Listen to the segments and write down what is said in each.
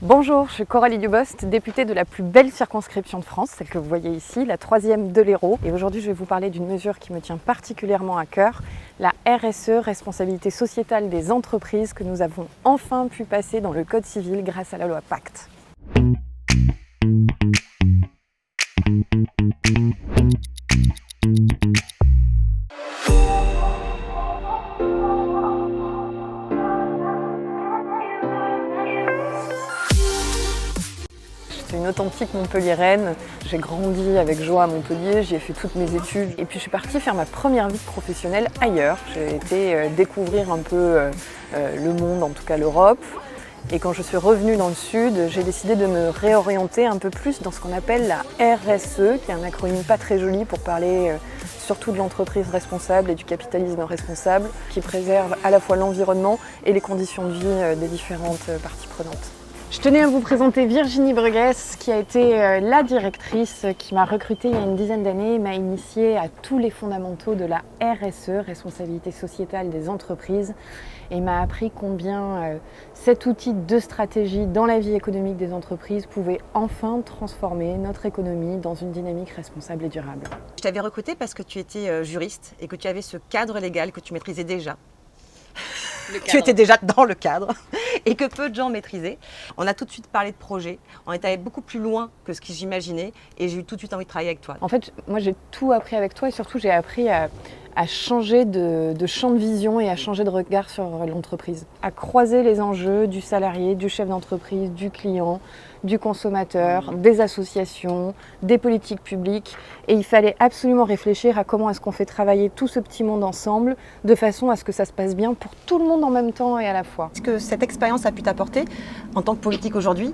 Bonjour, je suis Coralie Dubost, députée de la plus belle circonscription de France, celle que vous voyez ici, la 3e de l'Hérault. Et aujourd'hui, je vais vous parler d'une mesure qui me tient particulièrement à cœur, la RSE, responsabilité sociétale des entreprises, que nous avons enfin pu passer dans le Code civil grâce à la loi Pacte. Je suis une authentique montpelliéraine, j'ai grandi avec joie à Montpellier, j'y ai fait toutes mes études et puis je suis partie faire ma première vie professionnelle ailleurs. J'ai été découvrir un peu le monde, en tout cas l'Europe. Et quand je suis revenue dans le sud, j'ai décidé de me réorienter un peu plus dans ce qu'on appelle la RSE, qui est un acronyme pas très joli pour parler surtout de l'entreprise responsable et du capitalisme responsable, qui préserve à la fois l'environnement et les conditions de vie des différentes parties prenantes. Je tenais à vous présenter Virginie Bruguès, qui a été la directrice qui m'a recrutée il y a une dizaine d'années et m'a initiée à tous les fondamentaux de la RSE, responsabilité sociétale des entreprises, et m'a appris combien cet outil de stratégie dans la vie économique des entreprises pouvait enfin transformer notre économie dans une dynamique responsable et durable. Je t'avais recruté parce que tu étais juriste et que tu avais ce cadre légal que tu maîtrisais déjà. Tu étais déjà dans le cadre et que peu de gens maîtrisaient. On a tout de suite parlé de projet, on est allé beaucoup plus loin que ce que j'imaginais et j'ai eu tout de suite envie de travailler avec toi. En fait, moi j'ai tout appris avec toi et surtout j'ai appris à changer de champ de vision et à changer de regard sur l'entreprise, à croiser les enjeux du salarié, du chef d'entreprise, du client, du consommateur, des associations, des politiques publiques. Et il fallait absolument réfléchir à comment est-ce qu'on fait travailler tout ce petit monde ensemble de façon à ce que ça se passe bien pour tout le monde en même temps et à la fois. Ce que cette expérience a pu t'apporter en tant que politique aujourd'hui,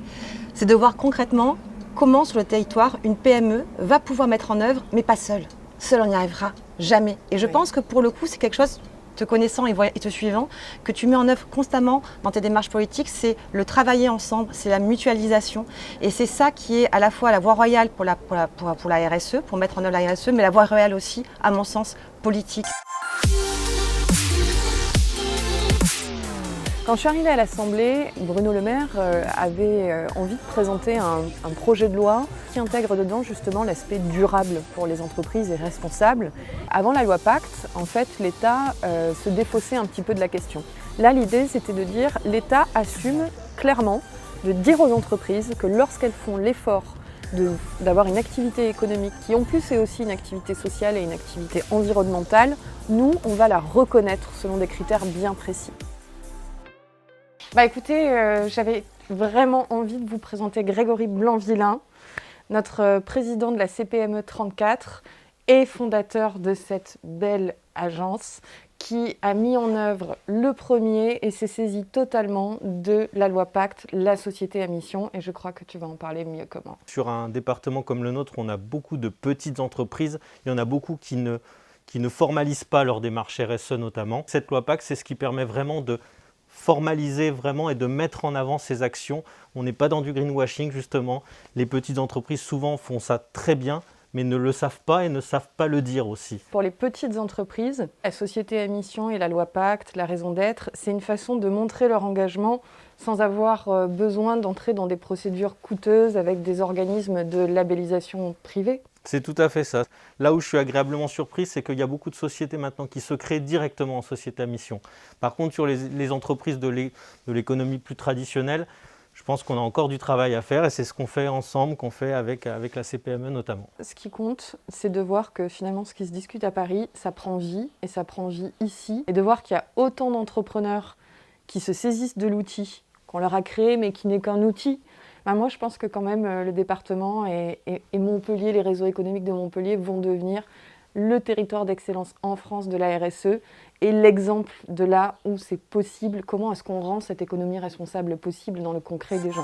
c'est de voir concrètement comment sur le territoire une PME va pouvoir mettre en œuvre, mais pas seule. Seule on n'y arrivera jamais. Et je pense que pour le coup, c'est quelque chose, te connaissant et te suivant, que tu mets en œuvre constamment dans tes démarches politiques, c'est le travailler ensemble, c'est la mutualisation. Et c'est ça qui est à la fois la voie royale pour la RSE, pour mettre en œuvre la RSE, mais la voie royale aussi, à mon sens, politique. Quand je suis arrivée à l'Assemblée, Bruno Le Maire avait envie de présenter un projet de loi qui intègre dedans justement l'aspect durable pour les entreprises et responsable. Avant la loi Pacte, en fait, l'État se défaussait un petit peu de la question. Là, l'idée, c'était de dire l'État assume clairement de dire aux entreprises que lorsqu'elles font l'effort d'avoir une activité économique qui en plus est aussi une activité sociale et une activité environnementale, nous, on va la reconnaître selon des critères bien précis. Écoutez, j'avais vraiment envie de vous présenter Grégory Blanc-Villain, notre président de la CPME 34 et fondateur de cette belle agence qui a mis en œuvre le premier et s'est saisi totalement de la loi Pacte, la société à mission, et je crois que tu vas en parler mieux que moi. Sur un département comme le nôtre, on a beaucoup de petites entreprises, il y en a beaucoup qui ne formalisent pas leur démarche RSE notamment. Cette loi Pacte, c'est ce qui permet vraiment de formaliser vraiment et de mettre en avant ces actions. On n'est pas dans du greenwashing justement. Les petites entreprises souvent font ça très bien, mais ne le savent pas et ne savent pas le dire aussi. Pour les petites entreprises, la société à mission et la loi Pacte, la raison d'être, c'est une façon de montrer leur engagement sans avoir besoin d'entrer dans des procédures coûteuses avec des organismes de labellisation privés. C'est tout à fait ça. Là où je suis agréablement surpris, c'est qu'il y a beaucoup de sociétés maintenant qui se créent directement en société à mission. Par contre, sur les entreprises de l'économie plus traditionnelle, je pense qu'on a encore du travail à faire et c'est ce qu'on fait ensemble, qu'on fait avec la CPME notamment. Ce qui compte, c'est de voir que finalement ce qui se discute à Paris, ça prend vie et ça prend vie ici. Et de voir qu'il y a autant d'entrepreneurs qui se saisissent de l'outil qu'on leur a créé mais qui n'est qu'un outil. Moi, je pense que quand même le département et Montpellier, les réseaux économiques de Montpellier vont devenir le territoire d'excellence en France de la RSE et l'exemple de là où c'est possible, comment est-ce qu'on rend cette économie responsable possible dans le concret des gens.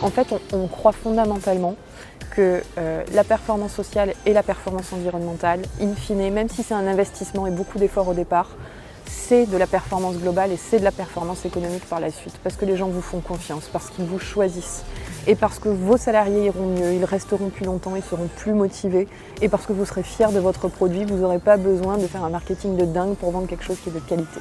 En fait, on croit fondamentalement que la performance sociale et la performance environnementale, in fine, même si c'est un investissement et beaucoup d'efforts au départ, c'est de la performance globale et c'est de la performance économique par la suite. Parce que les gens vous font confiance, parce qu'ils vous choisissent. Et parce que vos salariés iront mieux, ils resteront plus longtemps, ils seront plus motivés. Et parce que vous serez fiers de votre produit, vous n'aurez pas besoin de faire un marketing de dingue pour vendre quelque chose qui est de qualité.